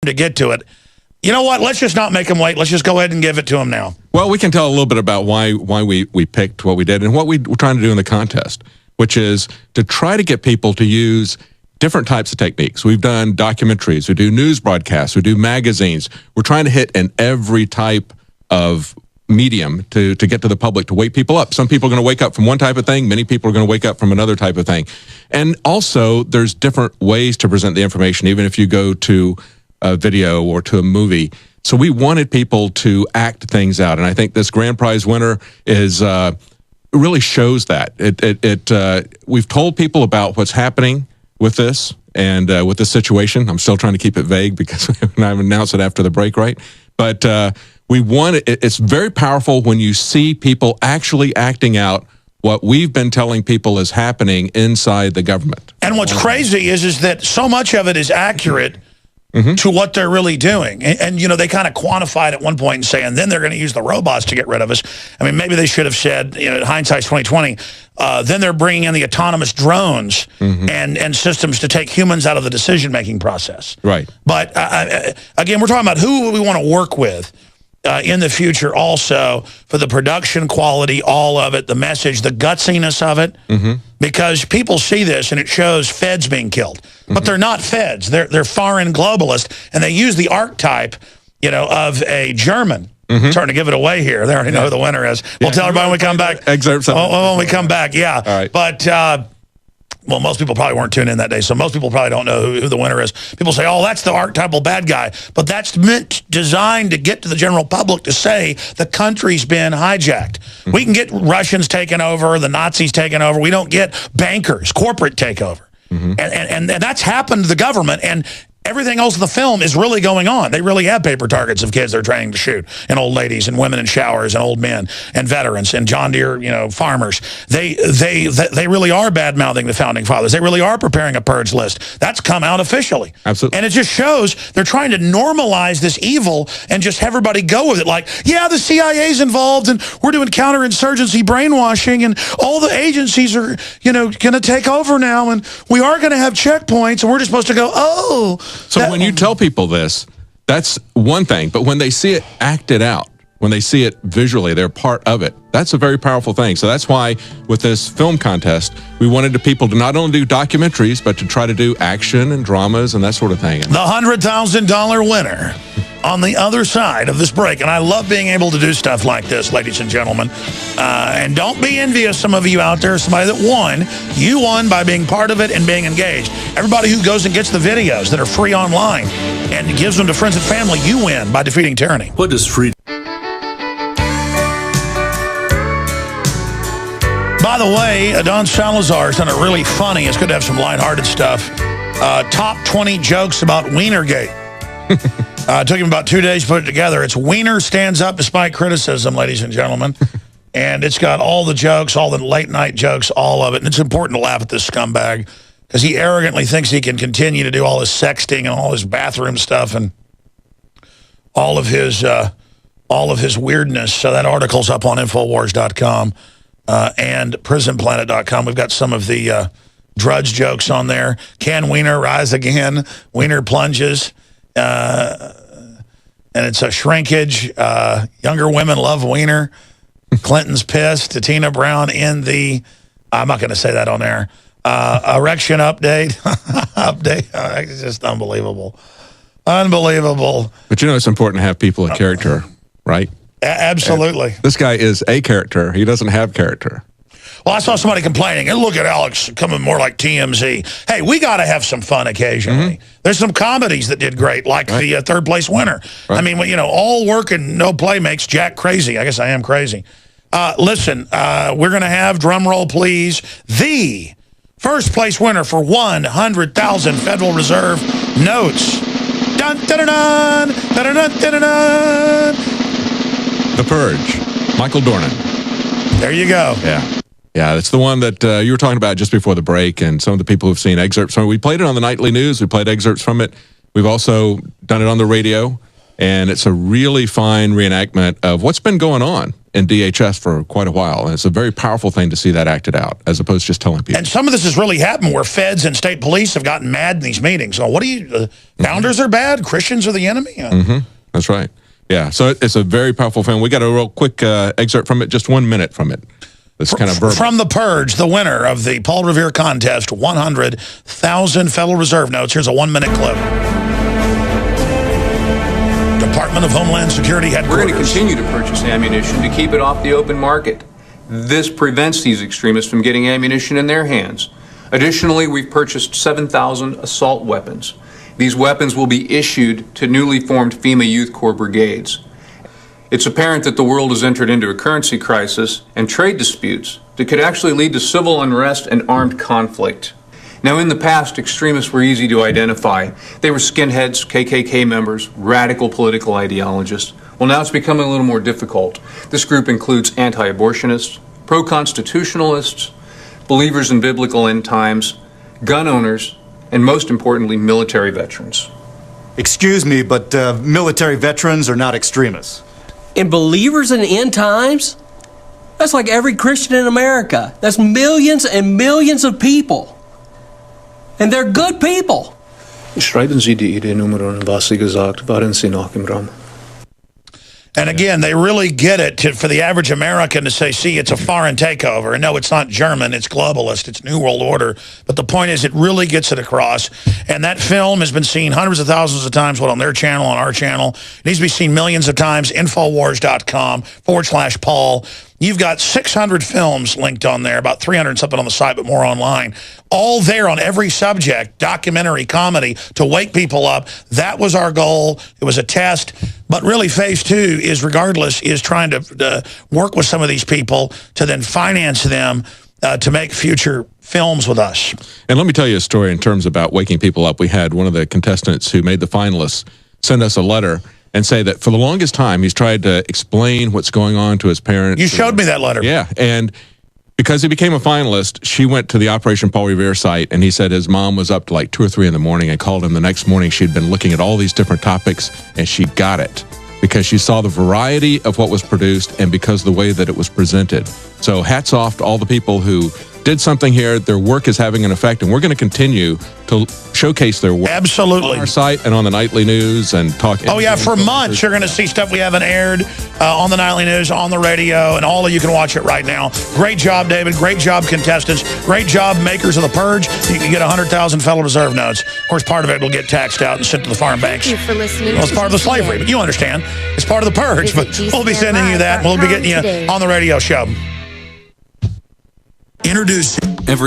to get to it. You know what? Let's just not make them wait. Let's just go ahead and give it to them now. Well, we can tell a little bit about why we picked what we did and what we were trying to do in the contest, which is to try to get people to use different types of techniques. We've done documentaries, we do news broadcasts, we do magazines. We're trying to hit in every type of medium to get to the public, to wake people up. Some people are going to wake up from one type of thing. Many people are going to wake up from another type of thing. And also, there's different ways to present the information, even if you go to a video or to a movie. So we wanted people to act things out. And I think this grand prize winner is really shows that. We've told people about what's happening with this and with this situation. I'm still trying to keep it vague because I haven't announced it after the break, right? But it's very powerful when you see people actually acting out what we've been telling people is happening inside the government. And what's crazy is that so much of it is accurate to what they're really doing. And you know, they kind of quantified at one point and saying, then they're going to use the robots to get rid of us. I mean, maybe they should have said, you know, hindsight's 2020, then they're bringing in the autonomous drones and systems to take humans out of the decision-making process. Right. But again, we're talking about who we want to work with in the future also for the production quality, all of it, the message, the gutsiness of it. Because people see this and it shows feds being killed. But they're not feds. They're foreign globalists. And they use the archetype, you know, of a German. Starting to give it away here. They already know who the winner is. We'll tell everybody when we come back. Excerpts. When we come back, yeah. All right. But, well, most people probably weren't tuned in that day, so most people probably don't know who the winner is. People say, oh, that's the archetypal bad guy. But that's designed to get to the general public to say the country's been hijacked. We can get Russians taken over, the Nazis taken over. We don't get bankers, corporate takeover. And that's happened to the government, and everything else in the film is really going on. They really have paper targets of kids they're training to shoot, and old ladies, and women in showers, and old men, and veterans, and John Deere, you know, farmers. They really are bad-mouthing the Founding Fathers. They really are preparing a purge list. That's come out officially. Absolutely. And it just shows they're trying to normalize this evil and just have everybody go with it. Like, yeah, the CIA's involved, and we're doing counterinsurgency brainwashing, and all the agencies are, you know, going to take over now, and we are going to have checkpoints, and we're just supposed to go, oh. So when you tell people this, that's one thing. But when they see it acted out, when they see it visually, they're part of it. That's a very powerful thing. So that's why with this film contest, we wanted the people to not only do documentaries, but to try to do action and dramas and that sort of thing. The $100,000 winner on the other side of this break. And I love being able to do stuff like this, ladies and gentlemen. And don't be envious, some of you out there, somebody that won. You won by being part of it and being engaged. Everybody who goes and gets the videos that are free online and gives them to friends and family, you win by defeating tyranny. What does free... By the way, Don Salazar's done it really funny. It's good to have some lighthearted stuff. Top 20 jokes about Wienergate. It took him about 2 days to put it together. It's Wiener stands up despite criticism, ladies and gentlemen. And it's got all the jokes, all the late-night jokes, all of it. And it's important to laugh at this scumbag because he arrogantly thinks he can continue to do all his sexting and all his bathroom stuff and all of his weirdness. So that article's up on Infowars.com. And prisonplanet.com. We've got some of the Drudge jokes on there. Can Wiener rise again? Wiener plunges. And it's a shrinkage. Younger women love Wiener. Clinton's pissed. Tina Brown in the... I'm not going to say that on air. Erection update. It's just unbelievable. Unbelievable. But you know it's important to have people of character, right? Absolutely. And this guy is a character. He doesn't have character. Well, I saw somebody complaining, and look at Alex coming more like TMZ. Hey, we got to have some fun occasionally. There's some comedies that did great, like the third place winner. I mean, you know, all work and no play makes Jack crazy. I guess I am crazy. Listen, we're going to have, drum roll please, the first place winner for 100,000 Federal Reserve notes. Dun, dun, dun, dun, dun, dun, dun, dun. The Purge, Michael Dornan. There you go. Yeah, it's the one that you were talking about just before the break, and some of the people who've seen excerpts from it. We played it on the nightly news. We played excerpts from it. We've also done it on the radio, And it's a really fine reenactment of what's been going on in DHS for quite a while. And it's a very powerful thing to see that acted out, as opposed to just telling people. And some of this has really happened where feds and state police have gotten mad in these meetings. So what do you, founders are bad, Christians are the enemy? That's right. Yeah, so it's a very powerful film. We got a real quick excerpt from it, just 1 minute from it. It's kind of verbal. From The Purge, the winner of the Paul Revere contest, 100,000 Federal Reserve notes. Here's a 1-minute clip. Department of Homeland Security headquarters. We're going to continue to purchase ammunition to keep it off the open market. This prevents these extremists from getting ammunition in their hands. Additionally, we've purchased 7,000 assault weapons. These weapons will be issued to newly formed FEMA Youth Corps brigades. It's apparent that the world has entered into a currency crisis and trade disputes that could actually lead to civil unrest and armed conflict. Now, in the past, extremists were easy to identify. They were skinheads, KKK members, radical political ideologists. Well, now it's becoming a little more difficult. This group includes anti-abortionists, pro-constitutionalists, believers in biblical end times, gun owners, and most importantly, military veterans. Excuse me, but military veterans are not extremists. And believers in end times? That's like every Christian in America. That's millions and millions of people. And they're good people. Schreiben Sie die ID-Nummer und was Sie gesagt, waren Sie noch im Raum? And again, they really get it for the average American to say, see, it's a foreign takeover. And no, it's not German, it's globalist, it's New World Order. But the point is, it really gets it across. And that film has been seen hundreds of thousands of times, on their channel, on our channel. It needs to be seen millions of times, Infowars.com/Paul. You've got 600 films linked on there, about 300 something on the site, but more online. All there on every subject, documentary, comedy, to wake people up. That was our goal. It was a test. But really, phase 2 is, regardless, is trying to work with some of these people to then finance them to make future films with us. And let me tell you a story in terms about waking people up. We had one of the contestants who made the finalists send us a letter and say that for the longest time, he's tried to explain what's going on to his parents. You showed me that letter. Yeah, and because he became a finalist, she went to the Operation Paul Revere site, and he said his mom was up to like 2 or 3 in the morning and called him the next morning. She'd been looking at all these different topics, and she got it because she saw the variety of what was produced and because of the way that it was presented. So hats off to all the people who did something here. Their work is having an effect, and we're going to continue to showcase their work. Absolutely. On our site and on the nightly news and talk. Oh, yeah, for months you're going to see stuff we haven't aired on the nightly news, on the radio, and all of you can watch it right now. Great job, David. Great job, contestants. Great job, makers of The Purge. You can get 100,000 Federal Reserve notes. Of course, part of it will get taxed out and sent to the farm banks. Thank you for listening. Well, it's part of the slavery, but you understand. It's part of The Purge, but we'll be sending you that. We'll be getting you on the radio show. Introducing